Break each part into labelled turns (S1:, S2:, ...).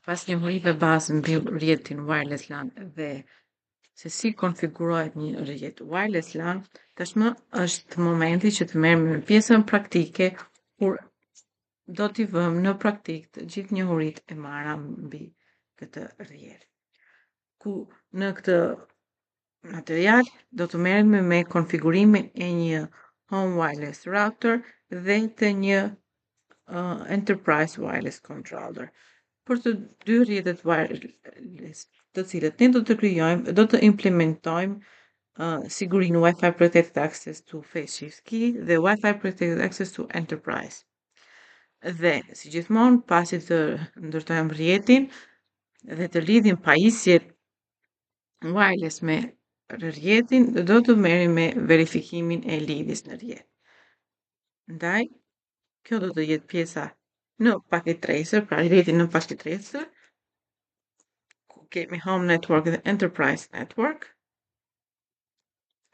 S1: Pas njohurive bazë mbi rrjetin wireless LAN dhe se si konfigurohet një rrjet wireless LAN, tashmë është momenti që të merrem me pjesën praktike kur do t'i vëmë në praktik të gjithë njohuritë e marra mbi këtë rrjet. Ku në këtë material do të merremi me konfigurimin e një home wireless router dhe të një enterprise wireless controller. Për të dy rrjetet wireless, të cilët ne do të krijojmë, do të implementojmë sigurinë Wi-Fi Protected Access to Phase Shift Key dhe Wi-Fi Protected Access to Enterprise. Dhe si gjithmonë, pasi të ndërtojmë rrjetin dhe të lidhim pajisjet wireless me rrjetin, do të merrem me verifikimin e lidhjes në rrjet. Ndaj, kjo do të jetë pjesa në packet tracer, pra rrjetin në packet tracer, ku kemi home network dhe enterprise network.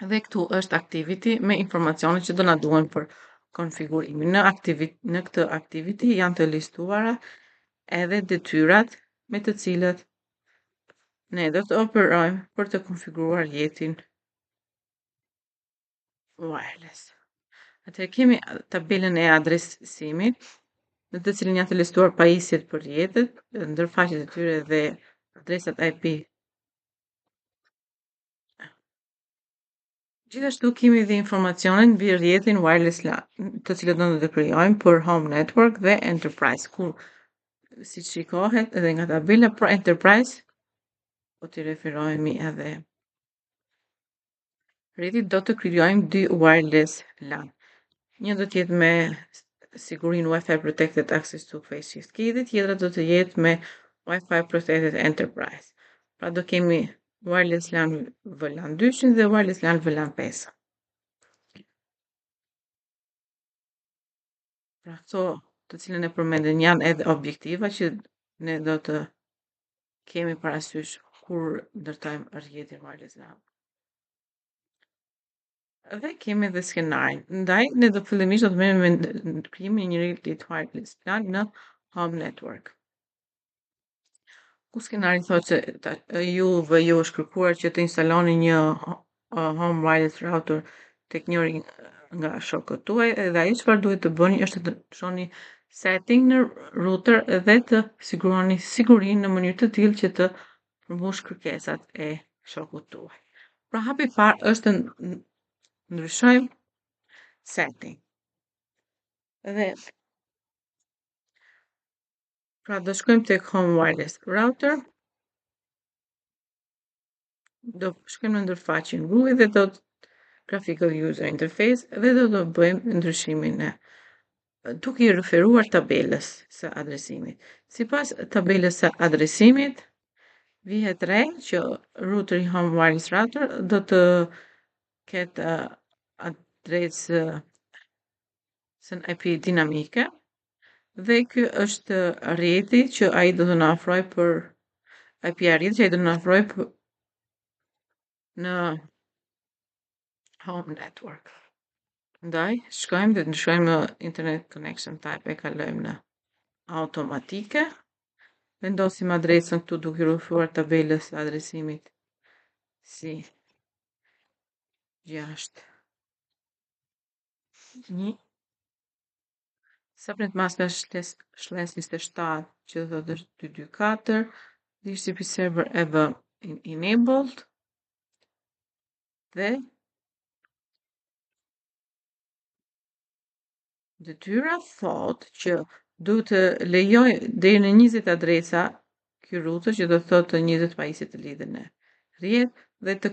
S1: Dhe këtu është activity me informacionet që do na duhen për konfigurimin. Në këtë activity janë të listuara edhe detyrat me të cilët ne do të operojmë për të konfiguruar rrjetin wireless. Atë kemi tabelën e adresimit, në të cilën janë të listuar pajisjet për rrjetet, ndërfaqet e tyre dhe adresat IP. Gjithashtu kemi dhe informacionin mbi rrjetin wireless LAN, të cilët do të krijojmë për home network dhe enterprise, ku si shikohet edhe nga tabela për enterprise, po t'i referohemi edhe rrjetit do të krijojmë dy wireless LAN. Një do të jetë me sigurinë Wi-Fi Protected Access to Phase Shift Key dhe tjetra do të jetë me Wi-Fi Protected Enterprise. Pra do kemi wireless LAN VLAN 2 dhe wireless LAN VLAN 5. Pra këto të cilën e përmendën janë edhe objektiva që ne do të kemi parasysh kur ndërtojmë rrjetin wireless LAN. Dhe kemi edhe skenarin. Ndaj, ne do fillimisht do të merrem me krijimin e një rrjeti wireless LAN në home network. Ku skenari thotë se ju është kërkuar që të instaloni një home wireless router tek njëri nga shokët tuaj dhe ai çfarë duhet të bëni është të çoni setting në router dhe të siguroni sigurinë në mënyrë të tillë që të përmbush kërkesat e shokut tuaj. Pra hapi i parë është ndryshojmë setting. Dhe pra do shkojmë tek home wireless router. Do shkojmë në ndërfaqen GUI dhe do të graphical user interface dhe do të bëjmë ndryshimin duke i referuar tabelës së adresimit. Sipas tabelës së adresimit, vihet re që routeri home wireless router do të ketë adresën IP dinamike dhe ky është rrjeti që ai do të na ofrojë për IP-a rrjeti që ai do të na ofrojë në home network. Ndaj, shkojmë dhe ndryshojmë internet connection type, e kalojmë në automatike. Vendosim adresën këtu duke i referuar tabelës së adresimit si 6 1 subnet maska / 27 që do të është 224 DHCP server e bë enabled dhe detyra thot që duhet të lejoj deri në 20 adresa ky router që do të thotë 20 pajisje të lidhen në rrjet dhe të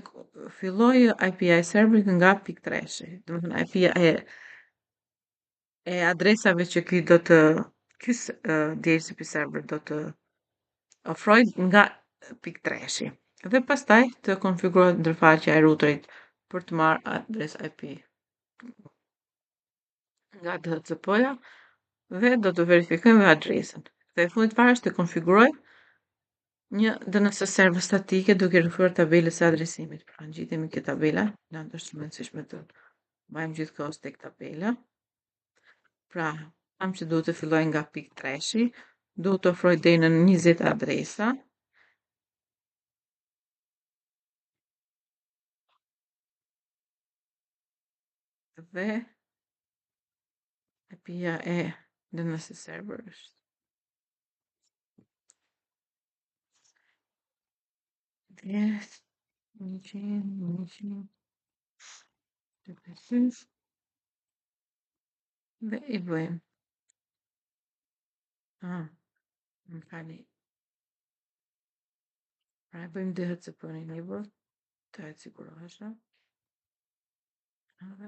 S1: fillojë IPI serverit nga /3. Domethënë IP-ja e adresave që ky DHCP server do të ofrojë nga /3. Dhe pastaj të konfigurohet ndërfaqja e routerit për të marrë adresë IP nga DHCP-ja dhe do të verifikojmë adresën. Dhe në fundit fare është të konfigurojmë një DNS server statike duke referuar tabelës së adresimit. Pra ngjitemi këtë tabela, është shumë e rëndësishme të mbajmë gjithkohës tek tabela. Pra, tham që duhet të filloj nga /3, duhet të ofroj deri në 20 adresa. Dhe IP-ja e DNS server është 10, 100, 100, dhe i bëjmë. Më fali. Pra e bëjmë DHCP në enable, të e siguroheshëm. Edhe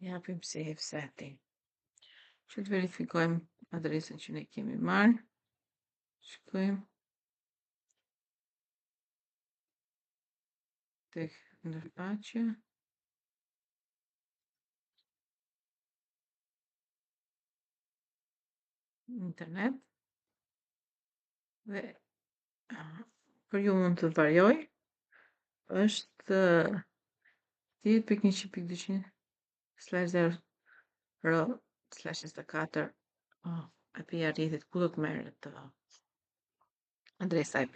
S1: japim save setting. Që të verifikojmë adresën që ne kemi marrë. Shkojmë tek ndërfaqe. Internet. Dhe për ju mund të varjoj. Është 10.1.200/0/24 IP-ja rrjetit ku do të merret adresa IP.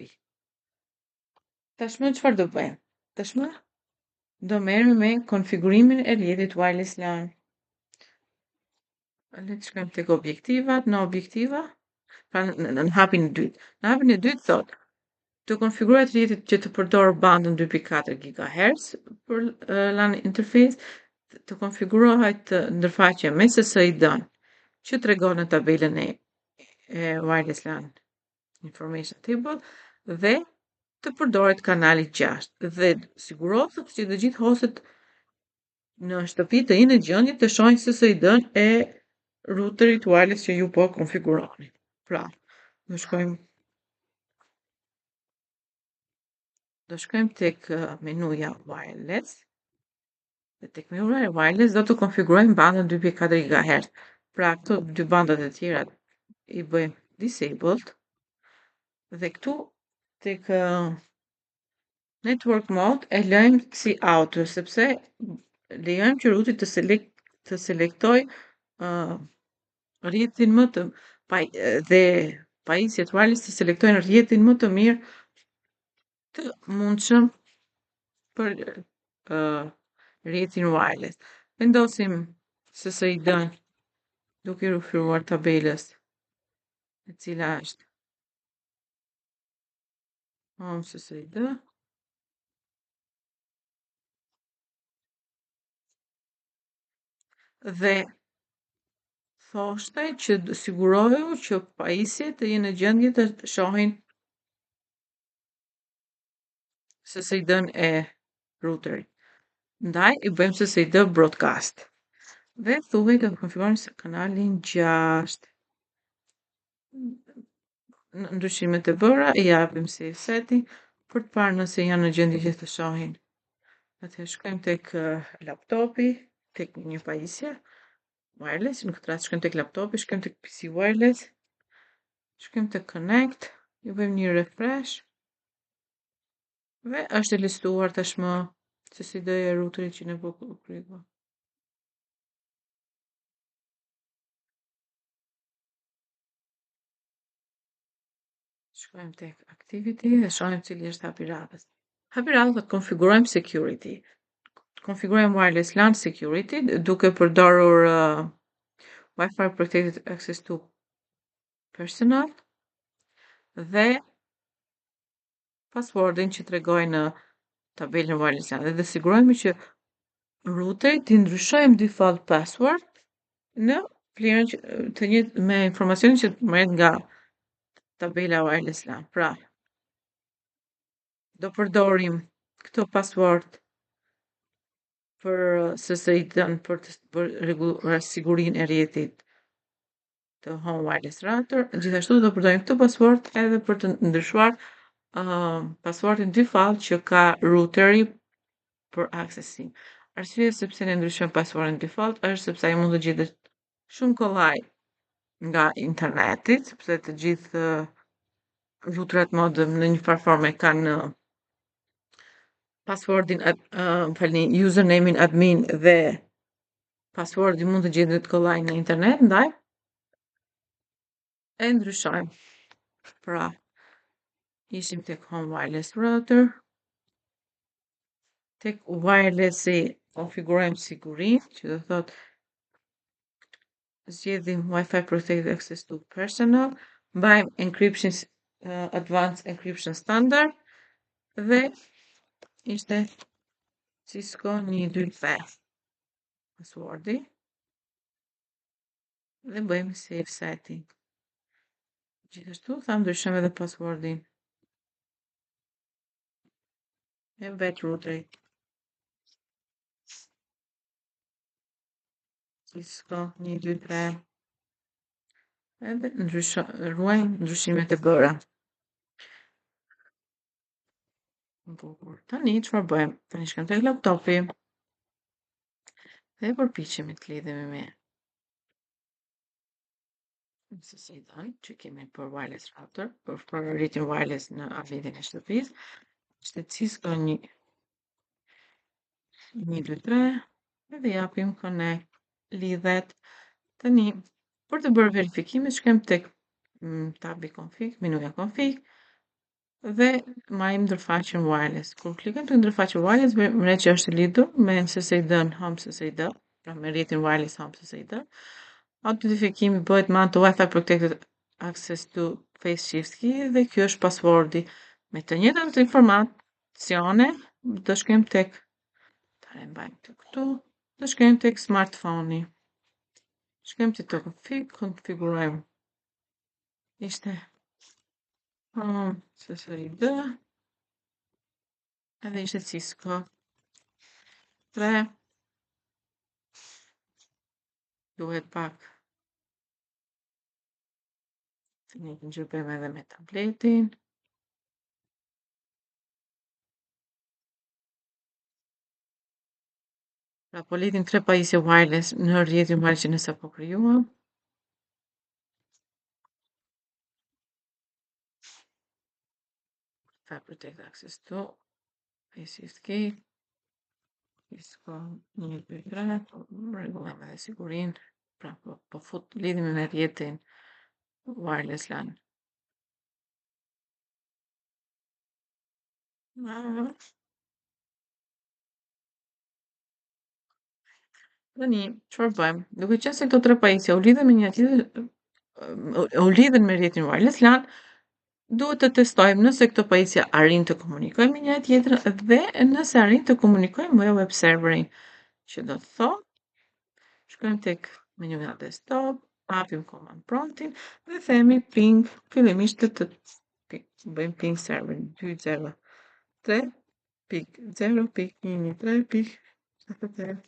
S1: Tashmë çfarë do bëjmë? Tashmë do merrem me konfigurimin e rrjetit wireless LAN. Le të shkojmë tek objektivat, në objektiva, pra në hapin e dytë. Në hapin e dytë thotë të konfigurohet rrjetit që të përdor bandën 2.4 GHz për LAN interface, të konfigurohet ndërfaqe me SSID-n që tregon në tabelën e wireless LAN information table dhe të përdoret kanali 6 dhe sigurohet që të gjithë hostet në shtëpi të jenë në gjendje të shohin SSID-n e routerit wireless që ju po konfiguroni. Pra, do shkojmë tek menuja wireless. Dhe tek menuja wireless do të konfigurojmë bandën 2.4 GHz. Pra këto dy bandat e tjera i bëjmë disabled. Dhe këtu tek network mode e lejmë si auto sepse lejojmë që routi të selektoj rrjetin më të dhe pajisjet wireless të selektojnë rrjetin më të mirë të mundshëm për rrjetin wireless. Vendosim SSID-n duke rrëfyruar tabelës e cila është home SSID. Dhe thoshte që sigurohu që pajisjet të jenë në gjendje të shohin SSID-n e routerit. Ndaj i bëjmë SSID broadcast. Dhe thuaj të konfigurojmë kanalin 6. Në ndryshimet e bëra i japim save setting për të parë nëse janë në gjendje që të shohin. Atëherë shkojmë tek laptopi, tek një pajisje wireless, në këtë rast shkojmë tek laptopi, shkojmë tek PC wireless, shkojmë tek connect, ju bëjmë një refresh dhe është e listuar tashmë SSID-ja e routerit që ne po kërkojmë. Shkojmë tek activity dhe shohim cili është hapi radhës. Hapi radhës do të konfigurojmë security. Konfigurojmë wireless LAN security duke përdorur Wi-Fi protected access to personal dhe passwordin që tregoj në tabelën wireless LAN dhe sigurohemi që routerit t'i ndryshojmë default password në vlerën të njëjtë me informacionin që merret nga tabela wireless LAN. Pra, do përdorim këto password për SSID-n për sigurinë e rrjetit të home wireless router. Gjithashtu do përdorim këtë password edhe për të ndryshuar passwordin default që ka routeri për accessin. Arsyeja sepse ne ndryshojmë passwordin default është sepse ai mund të gjetet shumë kollaj nga interneti, sepse të gjithë routerat modem në një farë forme kanë passwordin, username-in admin dhe passwordi mund të gjetet kollaj në internet, ndaj E ndryshojmë. Pra, ishim tek Home Wireless Router, tek wirelessi konfigurojmë sigurinë, që do thotë zgjedhim Wi-Fi Protected Access to Personal, mbajmë Advanced Encryption Standard dhe ishte Cisco 123 passwordi dhe bëjmë save setting. Gjithashtu thamë ndryshojmë edhe passwordin e vet routerit. Cisco 123 edhe ruajmë ndryshimet e bëra. Bukur. Tani çfarë bëjmë? Tani shkojmë tek laptopi dhe përpiqemi të lidhemi me SSID-n që kemi për wireless router, për rritin wireless në ambientin e shtëpisë. Ishte Cisco 123 edhe japim connect, lidhet. Tani, për të bërë verifikimin, shkojmë tek tabi config, menuja config dhe marrim ndërfaqen wireless. Kur klikojmë tek ndërfaqen wireless, bëjmë që është lidhur me SSID-n Home SSID, pra me rrjetin wireless Home SSID. Autentifikimi bëhet me anë të Wi-Fi Protected Access to Face Shift Key dhe kjo është passwordi. Me të njëjtën informacione do shkojmë tek do shkojmë tek smartphone-i. Shkojmë tek konfigurojmë. Ishte SSID edhe ishte Cisco 3. Duhet pak të gjybem edhe me tabletin. Pra po lidhim 3 pajisje wireless në rrjetin wireless që ne sapo krijuam. Wi-Fi Protect Access to Face Shift Key. Cisco 123, rregullojmë edhe sigurinë. Pra po lidhim me rrjetin wireless LAN. Tani, çfarë bëjmë? Duke qenë se këto 3 pajisje u lidhen me një tjetër, u lidhen me rrjetin wireless LAN, duhet të testojmë nëse këto pajisje arrin të komunikojnë me njëra tjetrën dhe nëse arrin të komunikojnë me web serverin. Që do të thotë, shkojmë tek menuja desktop, hapim command promptin dhe themi ping, fillimisht të bëjmë ping serverin 203.0.113.73.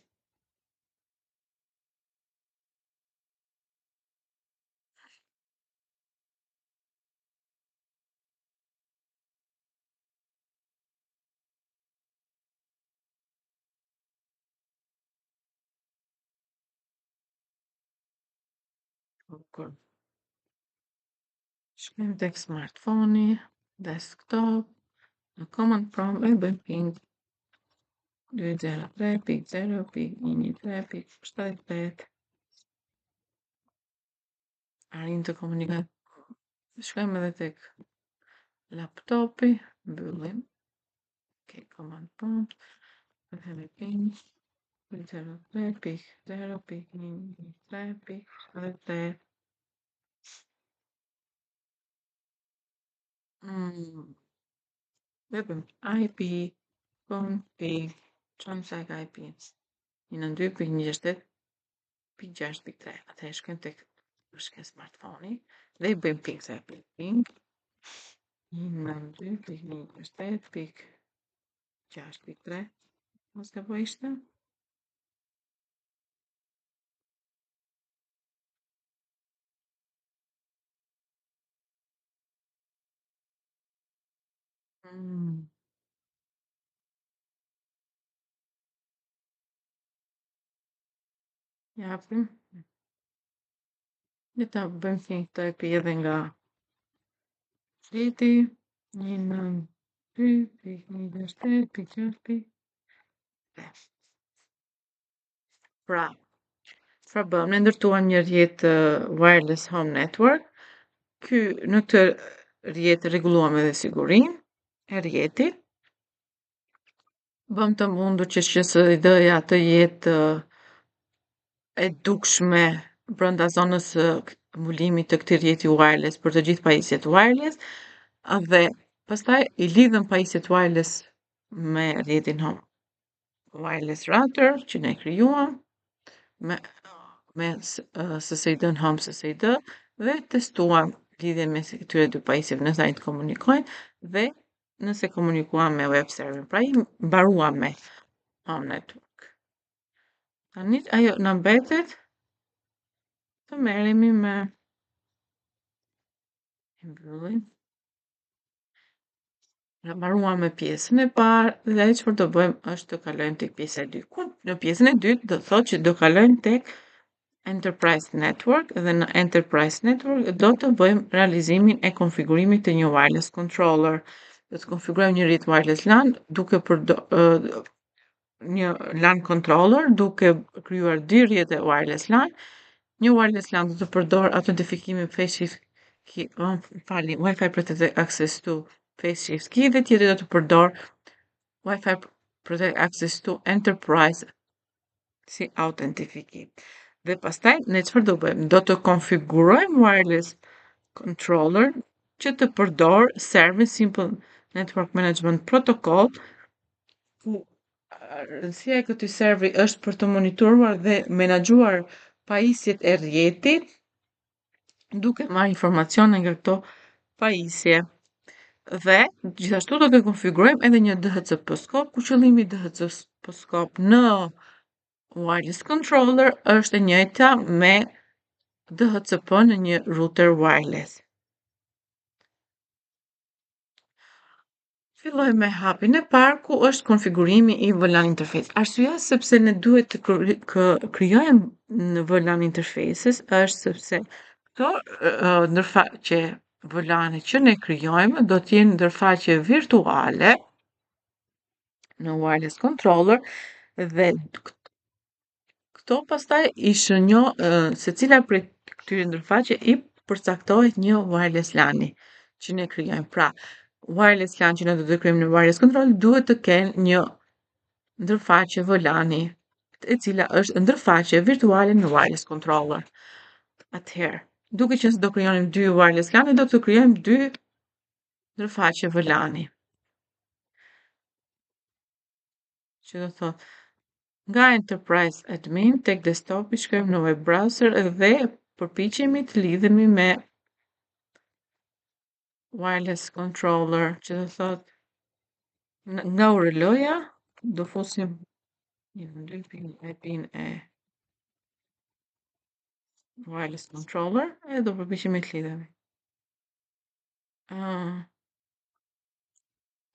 S1: Shkojmë tek smartphone-i, desktop, në command prompt e bëjmë ping 203.0.113.73. Arrin të komunikojnë. Shkojmë edhe tek laptopi, mbyllim. Command prompt, dhe themi ping 203.0.113.73. Dhe bëjmë IP config, çojmë sa ka IP. 192.168.6.3. Atëherë shkojmë tek smartphone-i dhe i bëjmë ping sa ping 192.168.6.3. Mos ka po ishte? Japim. Ne ta bëjmë ping të IP edhe nga rrjeti 192.168.6.3. Pra, çfarë bëmë? Ne ndërtuam një rrjet wireless home network Në këtë rrjet rregulluam edhe sigurinë e rrjetit. Bëm të mundur që SSID-ja të jetë e dukshme brenda zonës së mbulimit të këtij rrjeti wireless për të gjithë pajisjet wireless dhe pastaj i lidhëm pajisjet wireless me rrjetin home wireless router që ne krijuam me SSID-n home SSID dhe testuam lidhjen mes këtyre dy pajisjeve nëse ai të komunikojnë dhe nëse komunikuam me web server. Pra i mbaruam me home network. Tani ajo na mbetet të merremi me mbyllim. Na mbaruam me pjesën e parë dhe çfarë do bëjmë është të kalojmë tek pjesa e dytë. Ku në pjesën e dytë do thotë që do kalojmë tek Enterprise Network dhe në Enterprise Network do të bëjmë realizimin e konfigurimit të një wireless controller. Do të konfigurojmë një rrjet wireless LAN duke një LAN controller duke krijuar dy rrjete wireless LAN. Një wireless LAN do të përdor autentifikimin Face Shift Key, Wi-Fi Protected Access to Face Shift Key dhe tjetri do të përdor Wi-Fi Protected Access to Enterprise si autentifikim. Dhe pastaj ne çfarë do bëjmë? Do të konfigurojmë wireless controller që të përdor Service Simple Network Management Protocol ku rëndësia e këtij serveri është për të monitoruar dhe menaxhuar pajisjet e rrjetit duke marrë informacione nga këto pajisje. Dhe gjithashtu do të konfigurojmë edhe një DHCP scope ku qëllimi i DHCP scope në wireless controller është e njëjta me DHCP në një router wireless. Filloj me hapin e parë ku është konfigurimi i VLAN interface. Arsyeja sepse ne duhet të krijojmë në VLAN interfaces është sepse këto ndërfaqe VLAN që ne krijojmë do të jenë ndërfaqe virtuale në wireless controller dhe këto pastaj i shënjoj secila prej këtyre ndërfaqe i përcaktohet një wireless LAN-i që ne krijojmë. Pra, wireless LAN që ne do të krijojmë në wireless control duhet të kenë një ndërfaqe VLAN-i, e cila është ndërfaqe virtuale në wireless controller. Atëherë, duke qenë se do krijonim dy wireless LAN-i, do të krijojmë dy ndërfaqe VLAN-i. Që do thotë nga Enterprise Admin tek desktopi shkojmë në web browser dhe përpiqemi të lidhemi me wireless controller, që do thotë nga urloja do fusim një IP-n e wireless controller e do përpiqemi të lidhemi.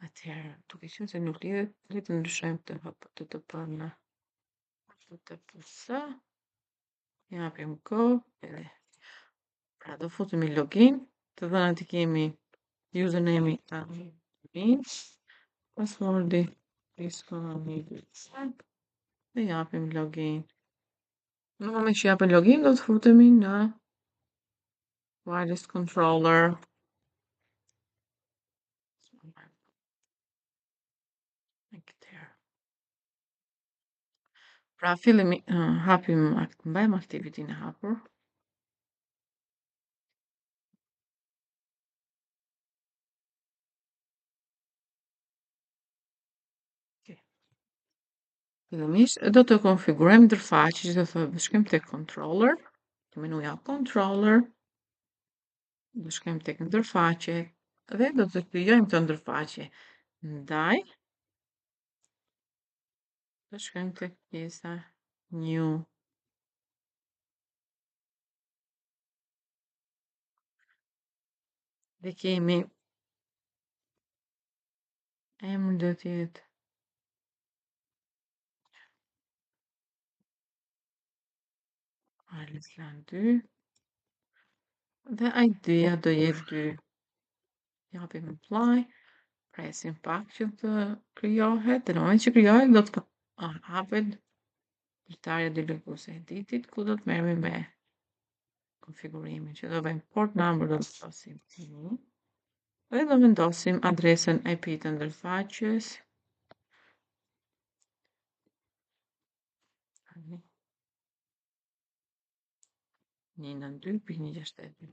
S1: Atëherë, duke qenë se nuk lidhet, le të ndryshojmë HTTP në HTTPS. Japim go edhe pra do futemi login, të dhënat i kemi username-i admin, passwordi dhe japim login. Në moment që japim login do të futemi në wireless controller. Pra fillemi mbajmë aktivitin e hapur. Fillimisht do të konfigurojmë ndërfaqe, që do thotë shkojmë tek controller, menuja controller, do shkojmë tek ndërfaqe dhe do të krijojmë këtë ndërfaqe. Ndaj do shkojmë tek pjesa new. Dhe kemi emri do të jetë wireless LAN 2 dhe ID-ja do jetë 2. Japim apply, presim pak që të krijohet, dhe në moment që krijohet do të hapet lëtarja deleguese e editit ku do të merremi me konfigurimin që do bëjmë port number do të vendosim 1 dhe do vendosim adresën IP të ndërfaqes. 192.168.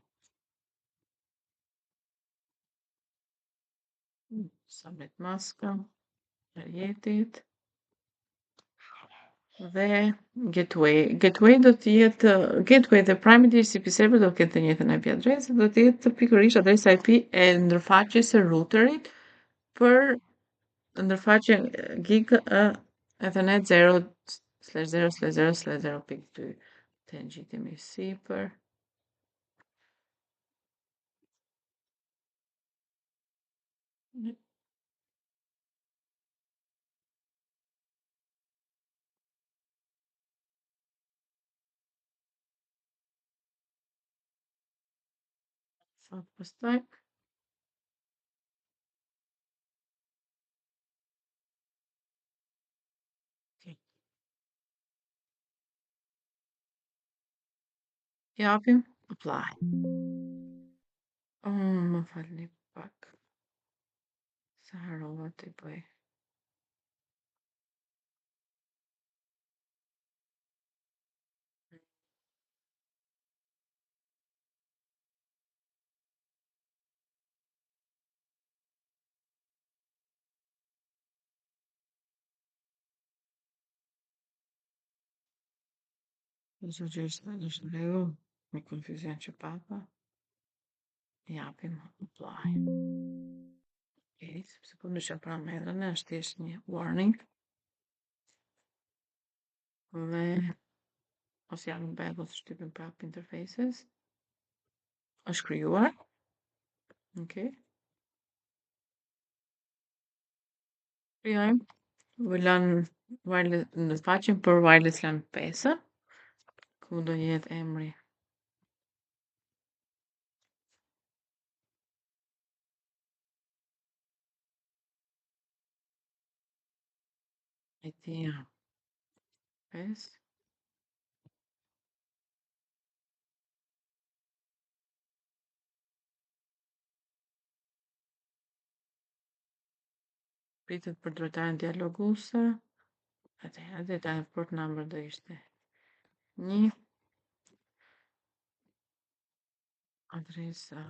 S1: Subnet maska e rrjetit dhe gateway do të jetë gateway dhe primary DHCP server do të ketë të njëjtën IP adresë, do të jetë pikërisht adresa IP e ndërfaqjes së routerit për ndërfaqjen gig Ethernet 0/0/0/0.2. Të ngjitemi sipër. Sa pastaj japim apply. Më falni pak. Sa harrova të bëj. Nëse që është në rregull, me konfuzion që papa, japim apply. Okay, sepse po ndryshon parametrën, është thjesht një warning. Dhe ose japim back ose shtypim prap interfaces. Është krijuar. Okay. Krijojmë VLAN wireless në faqen për wireless LAN 5, ku do jetë emri. ID 5. Pritet për drejtarin dialoguese. Atëherë detaj port number do ishte 1. Adresa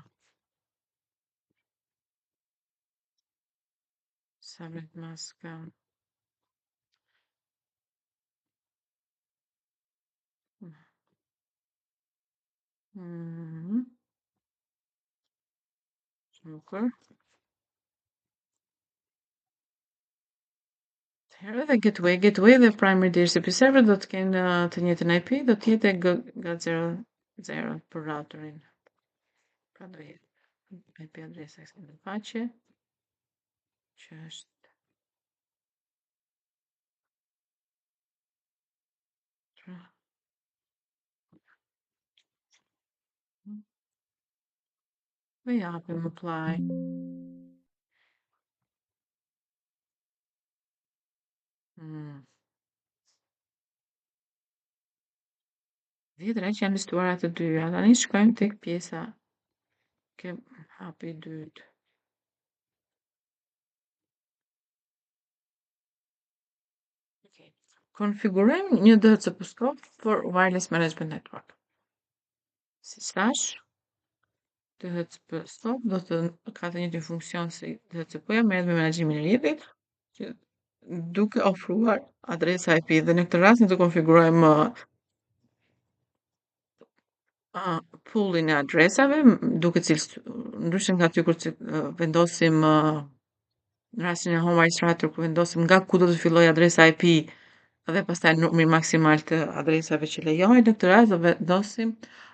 S1: subnet maska Shmukur. Atëherë dhe gateway dhe primary DHCP server do të kenë të njëjtën IP, do të jetë nga 00 për routerin. Pra do jetë IP adresa e kësaj ndërfaqe që është dhe japim apply. Vjetra që janë listuara të dyja. Tani shkojmë tek pjesa ke hapi i dytë. Okay. Konfigurojmë një DHCP scope për Wireless Management Network. Si thash, DHCP scope do të ka të njëjtin funksion si DHCP-ja, merret me menaxhimin e rrjetit, që duke ofruar adresa IP dhe në këtë rast ne do konfigurojmë poolin e adresave, duke ndryshe nga aty kur vendosim në rastin e home wireless router ku vendosim nga ku do të fillojë adresa IP dhe pastaj numri maksimal të adresave që lejohen, në këtë rast do vendosim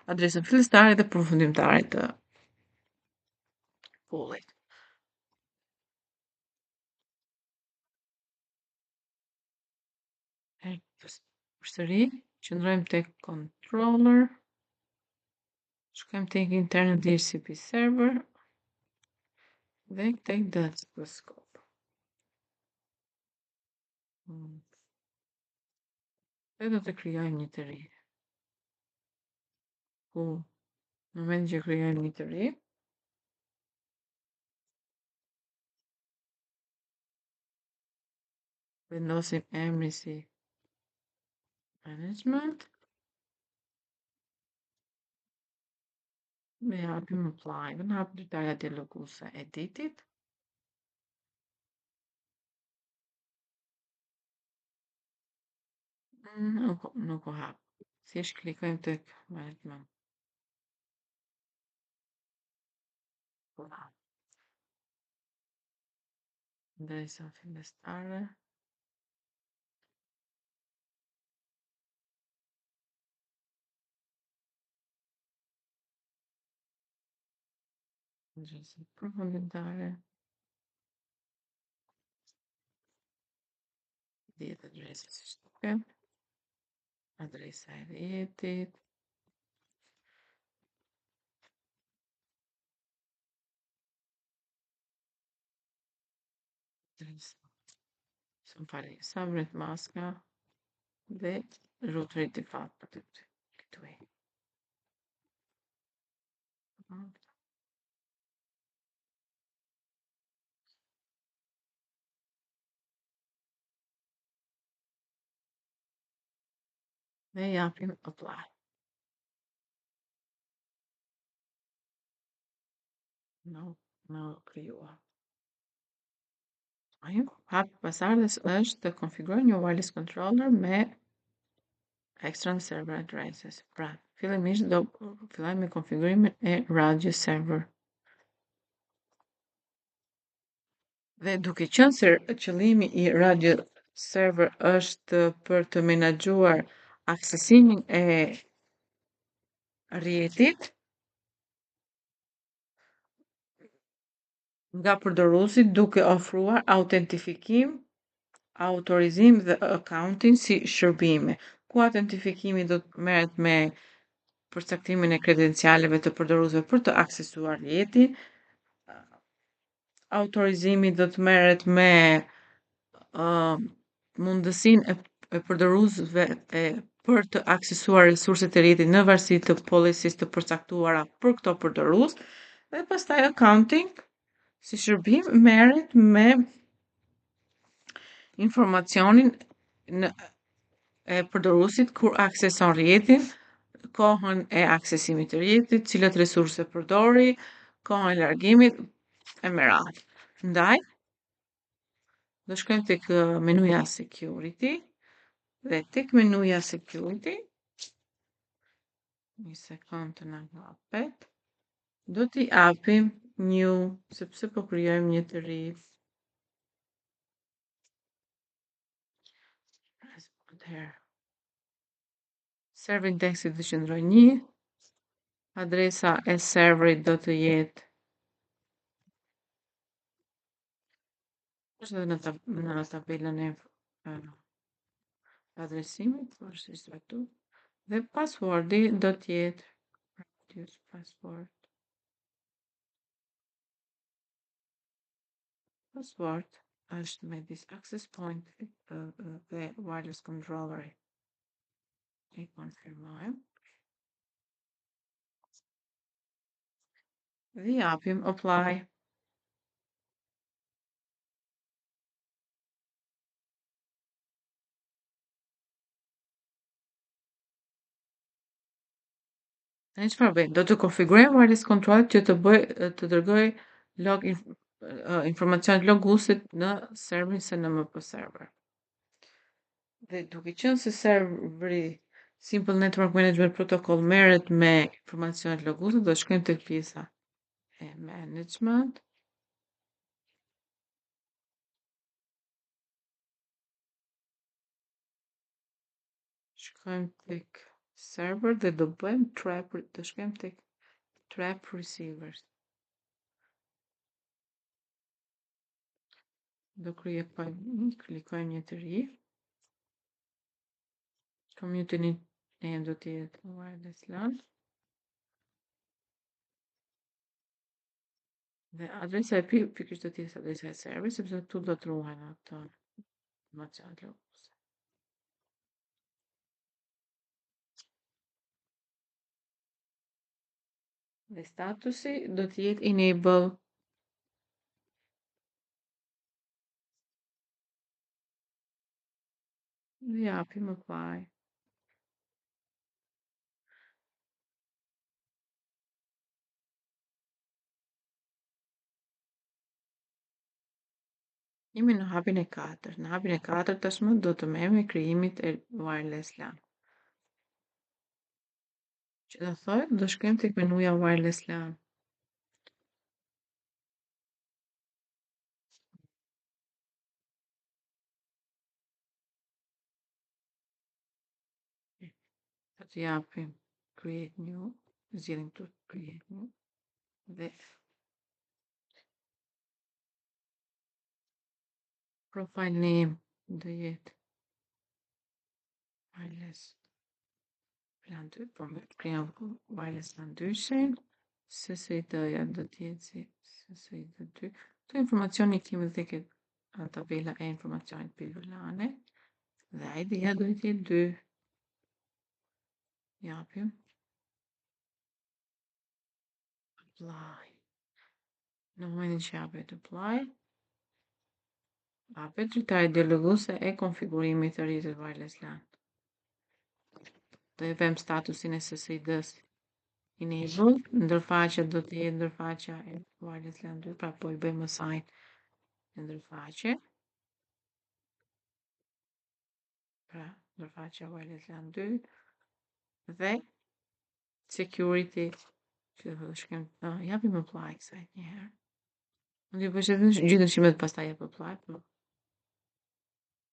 S1: adresën fillestare dhe përfundimtare të poolit. Përsëri, qëndrojmë tek controller, shkojmë tek internal DHCP server dhe tek DHCP scope. Dhe do të krijojmë një të ri. Ku Në momentin që krijojmë një të ri, vendosim emrin si management, ne japim apply, dhe në hap detaja dialoguese e editit. Nuk u hap. Thjesht klikojmë tek management. Po hap. Ndërsa fillestare. Ndërsa përfundimtare. Dhjetë adresa si shtuken. Adresa e rjetit. Adresa. Së më fali, sa vret maska dhe rrotëri të fatë për të këtu e. Dhe japim apply. Në krijua. Ajo, hap pasardhës është të konfiguroj një wireless controller me external server addresses. Pra, fillimisht do fillojmë me konfigurimin e radio server. Dhe duke qenë se qëllimi i radio server është për të menaxhuar aksesimin e rrjetit nga përdoruesi duke ofruar autentifikim, autorizim dhe accounting si shërbime, ku autentifikimi do të merret me përcaktimin e kredencialeve të përdoruesve për të aksesuar rrjetin, autorizimi do të merret me mundësinë e përdoruesve për të aksesuar resurset e rrjetit në varësi të policies të përcaktuara për këto përdorues, dhe pastaj accounting si shërbim merret me informacionin e përdoruesit kur akseson rrjetin, kohën e aksesimit të rrjetit, cilat resurse përdori, kohën e largimit e me radhë. Ndaj, do shkojmë tek menuja security dhe tek menuja security, një sekond të na hapet, do t'i japim new, sepse po krijojmë një të ri. Server indexi do qëndroj 1, adresa e serverit do të jetë është edhe në tabelën e adresimit, është ishte dhe passwordi do të jetë use password. Password është me this access point dhe wireless controller. E konfirmojmë. Dhe japim apply. Tani çfarë bëjmë? Do të konfigurojmë wireless controller që të dërgoj informacionet loguesit në serverin SNMP server. Dhe duke qenë se serveri Simple Network Management Protocol merret me informacionet loguese, do shkojmë tek pjesa e management. Shkojmë tek server dhe do shkojmë tek trap receivers. Do klikojmë një të ri. Community name do të jetë wireless LAN. Dhe adresa e pikërisht do të jetë adresa e serverit, sepse këtu do të ruhen ato informacionet loguese. Dhe statusi do të jetë enable. Dhe japim apply. Jemi në hapin e 4. Në hapin e 4 tashmë do të merrem me krijimin e wireless LAN. Që do thotë do shkojmë tek menuja wireless LAN. Do të japim create new, zgjedhim këtu create new dhe profile name do jetë wireless LAN 2, por me krijojmë wireless LAN 2-shin. SSID-ja do të jetë si SSID2. Këto informacioni kemi dhe këtë tabela e informacionit për LAN-e. Dhe ID-ja do të jetë 2. Japim. Apply. Në momentin që japet apply, hapet dritari dialoguese e konfigurimit të rrjetit wireless LAN. Do i vëmë statusin e SSID-s enable, ndërfaqja do të jetë ndërfaqja e wireless LAN 2, pra po i bëjmë assign në ndërfaqe. Pra, ndërfaqja wireless LAN 2 dhe security që do shkem, japim apply kësaj një herë. Unë i përshëndes gjithë shimet pastaj jap apply, po.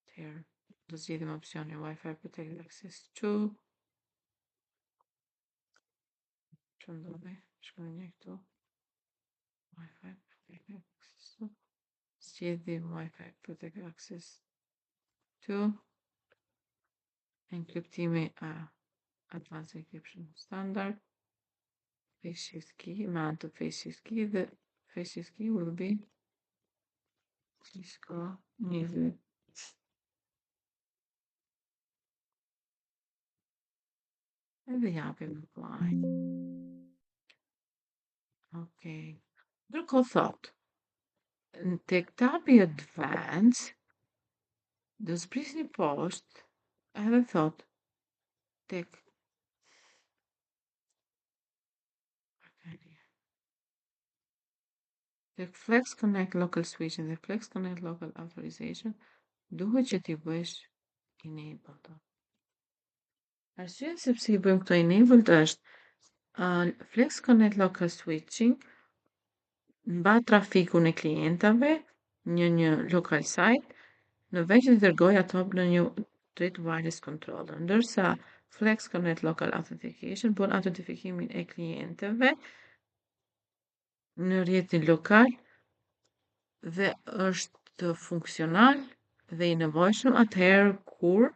S1: Atëherë do zgjedhim opsionin Wi-Fi Protected Access 2. Që ndodhi? Shkojmë një këtu. Wi-Fi Protected Access 2. Zgjedhim Wi-Fi Protected Access 2. Enkriptimi Advanced Encryption Standard. Face shift key, me anë të face shift key dhe face shift key will be Cisco 1. Edhe japim apply. Okej. Ndërkohë thot, tek tabi advance, do zbrisni poshtë, edhe thot, tek Flex Connect Local Switching dhe Flex Connect Local Authorization, duhet që t'i bësh enable to. Arsyeja sepse i bëjmë këto enabled është Flex Connect Local Switching mba trafikun e klientave në një local site në vend që të dërgoj ato në një drejt wireless controller, ndërsa Flex Connect Local Authentication bën autentifikimin e klientëve në rrjetin lokal dhe është funksional dhe i nevojshëm atëherë kur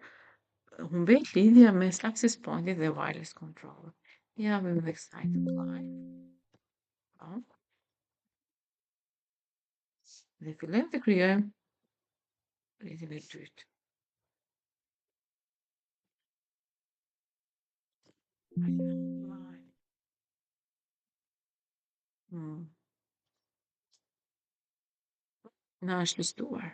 S1: humbet lidhja mes access pointit dhe wireless controller. Japim dhe kësaj apply. Po. Dhe fillojmë të krijojmë rrjetin e dytë. Na është listuar.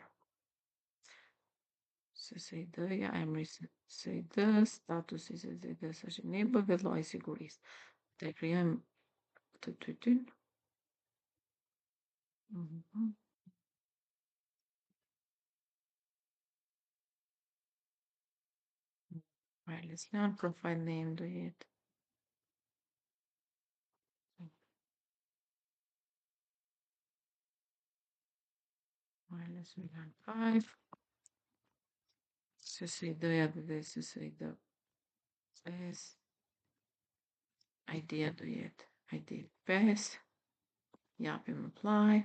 S1: SSID-ja, emri SSID, statusi SSID-s është enable dhe lloji sigurisë. Të krijojmë të dytin. Wireless LAN, profile name do jetë. Wireless LAN 5. SSID-ja dhe SSID 5. ID-ja do jetë ID 5. Japim apply.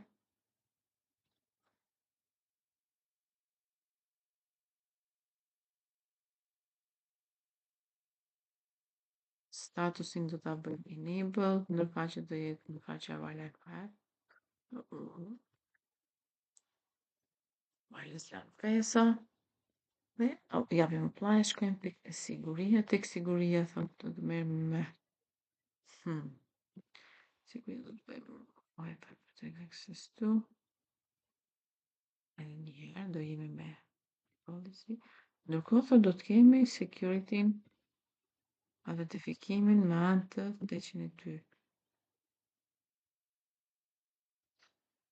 S1: Statusin do ta bëjmë enable, ndërfaqja do jetë ndërfaqja wireless LAN 5. Wireless LAN 5. Dhe japim apply, shkojmë tek siguria, thotë të merrem me Si ku do të bëjmë Wi-Fi protect access to. Edhe një herë do jemi me policy. Ndërkohë do të kemi security-n, autentifikimin me anë të 802.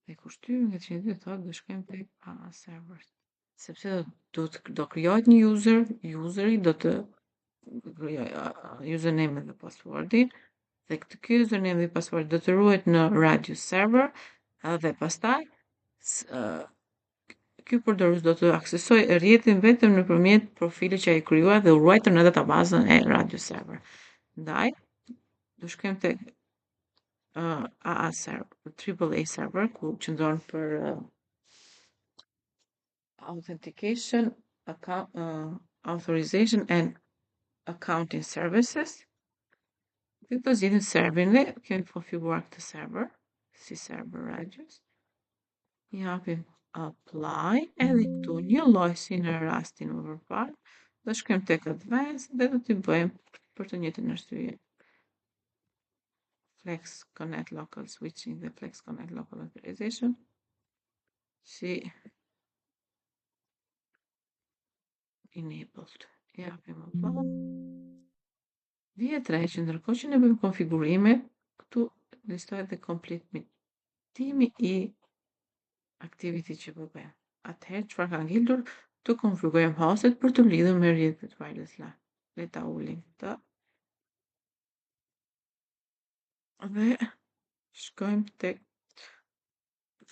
S1: Dhe kur shtypim nga 802 thotë do shkojmë tek AA servers. Sepse do krijohet një useri do të username dhe passwordin, dhe ky username dhe password do të ruhet në Radius server, dhe pastaj ky përdorues do të aksesoj rrjetin vetëm nëpërmjet profilit që ai krijua dhe u ruajtur në databazën e Radius server. Ndaj, do shkojmë tek AA server, AAA server, ku qëndron për authentication, authorization and accounting services. Këtu do zgjidhim serverin dhe kemi konfiguruar këtë server si server Radius. I hapim apply edhe këtu një lloj si në rastin më përpara, do shkojmë tek advanced dhe do t'i bëjmë për të njëjtën arsye. Flex Connect Local Switching dhe Flex Connect Local Authorization. Si enabled. I hapim apply. Vjetra që ndërkohë që ne bëjmë konfigurime, këtu listohet dhe kompletimi i activity që po bëjmë. Atëherë çfarë ka ngjitur, të konfigurojmë hostet për të lidhur me rrjetet wireless LAN. Le ta ulim këtë. Dhe shkojmë tek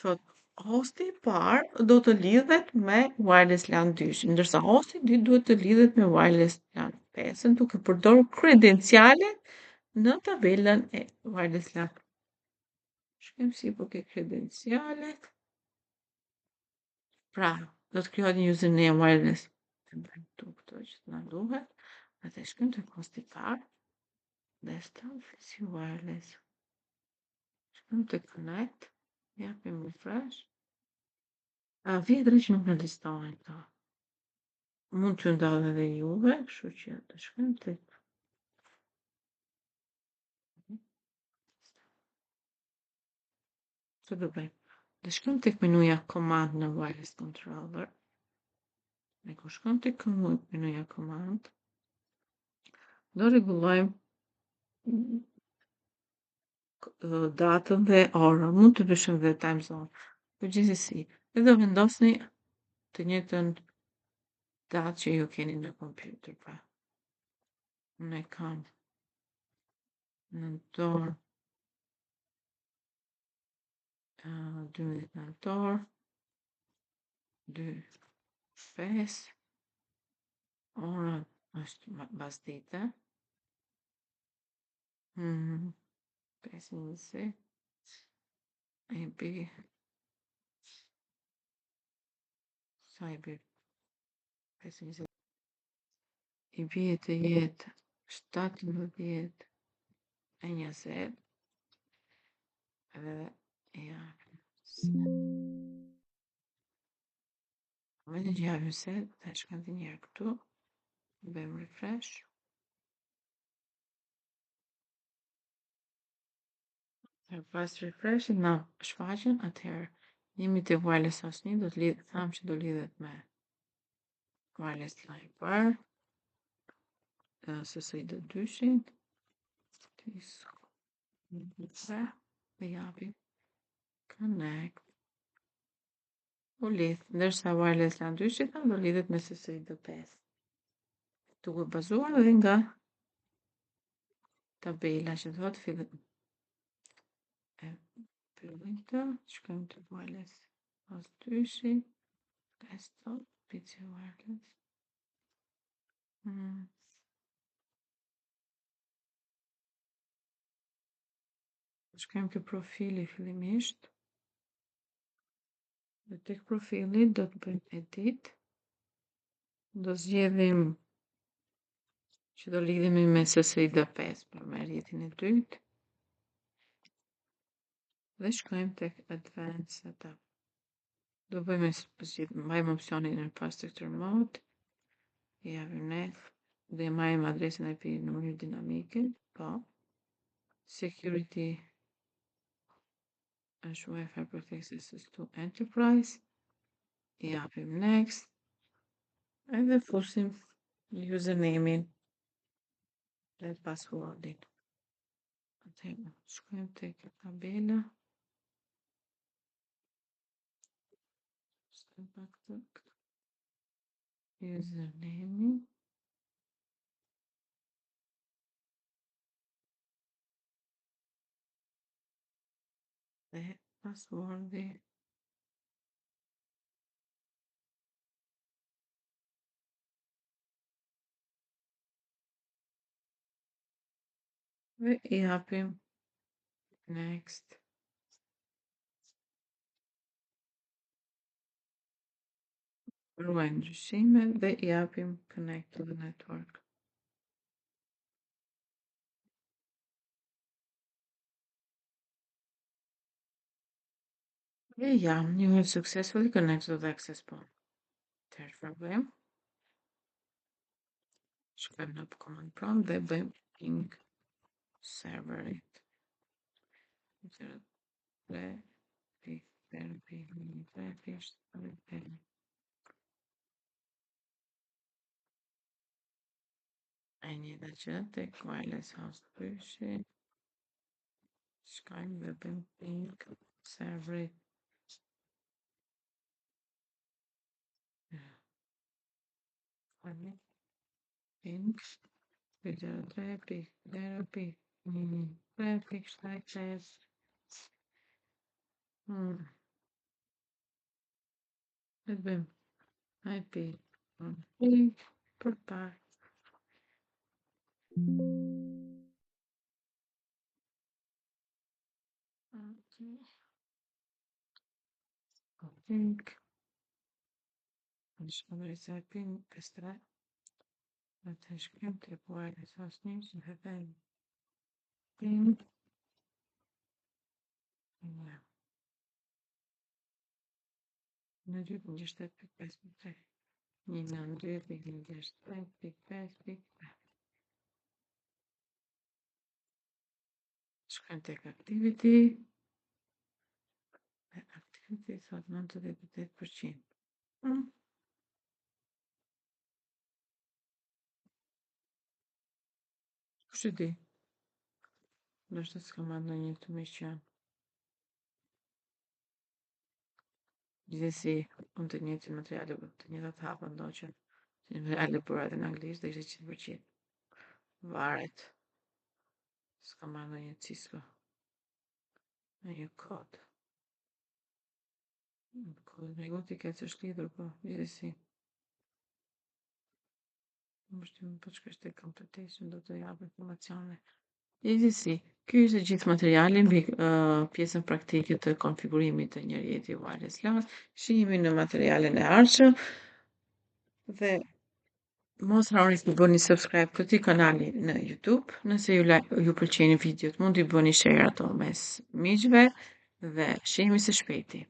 S1: thot hosti i parë do të lidhet me wireless LAN 2, ndërsa hosti i dytë duhet të lidhet me wireless LAN 5 duke përdorur kredencialet në tabelën e wireless LAN. Shkojmë si po ke kredencialet. Pra, do të krijohet një username wireless. Të bëjmë këto që na duhet. Atë shkojmë tek hosti i parë. Desktop si wireless. Shkojmë tek connect. Japim refresh. Vjetra që nuk në listohen këto. Mund të ndalë edhe juve, kështu që të shkojmë tek Ço do bëjmë? Do shkojmë tek menuja command në wireless controller. Ne kur shkojmë tek menuja command, do rregullojmë datën dhe orën. Mund të ndryshojmë dhe time zone. Përgjithësi, dhe do vendosni të njëjtën datë që ju keni në kompjuter, pra. Unë e kam nëntor, 12 nëntor, 2-5, ora është basdite, 5:20, e bi, sa i bi, 5:20, i bie të jetë 17:20, e 20, edhe ja. Momentin që japim set, dhe shkojmë të njerë këtu, bëjmë refresh. Pas refreshit na shfaqen, atëherë jemi te wireless host 1, do të lidh, tham që do lidhet me wireless line par, SSID 2-shin, dhe japim connect. U lidh, ndërsa wireless LAN 2-shit do lidhet me SSID 5. Duke bazuar dhe nga tabela që thotë fillim. Fillim këtë, shkojmë të wireless host 2-shi, desktop, PC wireless. Shkojmë ke profili fillimisht. Dhe tek profili do të bëjmë edit. Do zgjedhim që do lidhemi me SSID 5 për me rrjetin e dytë. Dhe shkojmë tek advanced setup. Do bëjmë mbajmë opsionin infrastructure mode. I japim next. Dhe mbajmë adresën IP numërin dinamike. Po. Security është Wi-Fi Protect Access to Enterprise. I japim next. Edhe fusim username-in dhe passwordin. Atëherë, shkojmë tek tabela. Shkojmë pak të username-in. Dhe passwordi. Dhe i japim next. Ruajmë ndryshimet dhe i japim connect to the network. Dhe jam, you have successfully connected to the access point. Third problem. Shkojmë në command prompt dhe bëjmë ping serverit. 03.0.3.3. I need a chat tek wireless house pyshi. Shkojmë dhe bëjmë ping serverit. Ping 03.0.3.7. Dhe bëjmë IP ping për pak. Ping. Shkojmë ping 53. Atë shkrim të wireless house news dhe bëjmë ping. Në 2.7.5.3. 1.2.7.5.3. Shkojmë tek activity. Activity thot 98%. Kush e di? Ndoshta s'ka marrë ndonjë të miqjan. Gjithsesi, unë të njëjtin materiale, të njëjtat hapa ndoqën. Si materiale bura në anglisht dhe ishte 100%. Varet. S'ka marrë ndonjë Cisco. Ndonjë kod. Kod me goti këtë është lidhur, po, gjithsesi. Më shtymë po shkojsh tek completion do të jap informacione. Gjithsesi, ky ishte gjithë materiali mbi pjesën praktike të konfigurimit të një rrjeti wireless LAN. Shihemi në materialen e ardhshëm dhe mos harroni të bëni subscribe këtij kanali në YouTube. Nëse ju pëlqejnë videot, mund t'i bëni share ato mes miqve dhe shihemi së shpejti.